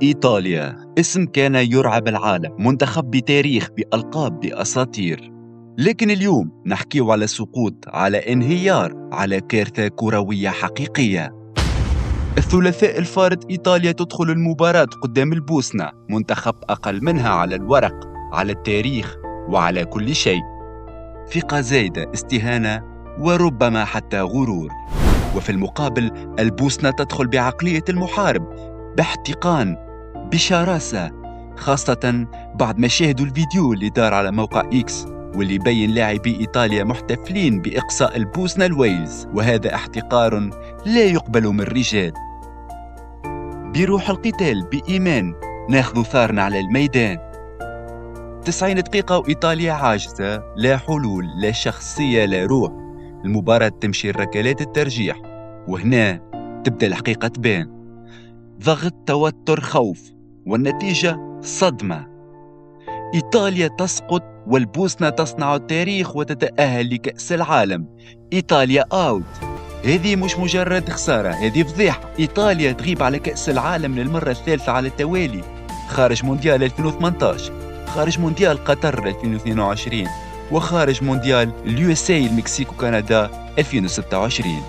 إيطاليا اسم كان يرعب العالم، منتخب بتاريخ بألقاب بأساطير. لكن اليوم نحكي على سقوط، على انهيار، على كارثة كروية حقيقية. الثلاثاء الفارط إيطاليا تدخل المباراة قدام البوسنة، منتخب أقل منها على الورق، على التاريخ وعلى كل شيء. ثقة زايدة، استهانة، وربما حتى غرور. وفي المقابل البوسنة تدخل بعقلية المحارب، باحتقان، بشراسة، خاصة بعد ما شاهدوا الفيديو اللي دار على موقع إكس واللي بين لاعبي إيطاليا محتفلين بإقصاء البوسنة الويلز، وهذا احتقار لا يقبل من الرجال. بروح القتال بإيمان ناخذ ثارنا على الميدان. 90 دقيقة وإيطاليا عاجزة، لا حلول، لا شخصية، لا روح. المباراة تمشي الركلات الترجيح، وهنا تبدأ الحقيقة تبان. ضغط، توتر، خوف، والنتيجة صدمة. إيطاليا تسقط والبوسنة تصنع التاريخ وتتأهل لكأس العالم. إيطاليا أوت. هذه مش مجرد خسارة، هذه فضيحة. إيطاليا تغيب على كأس العالم للمرة الثالثة على التوالي، خارج مونديال 2018، خارج مونديال قطر 2022، وخارج مونديال اليو المكسيك وكندا 2026.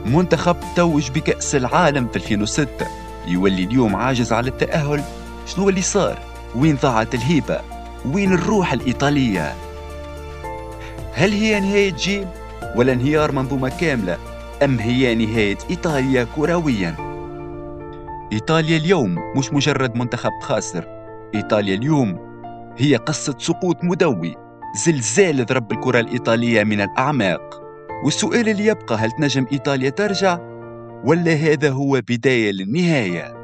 منتخب توج بكأس العالم في 2006 يولي اليوم عاجز على التأهل. شنو اللي صار؟ وين ضاعت الهيبة؟ وين الروح الإيطالية؟ هل هي نهاية جيل ولا انهيار منظومة كاملة؟ أم هي نهاية إيطاليا كروياً؟ إيطاليا اليوم مش مجرد منتخب خاسر، إيطاليا اليوم هي قصة سقوط مدوي، زلزال ضرب الكرة الإيطالية من الأعماق. والسؤال اللي يبقى، هل تنجم إيطاليا ترجع؟ ولا هذا هو بداية للنهاية؟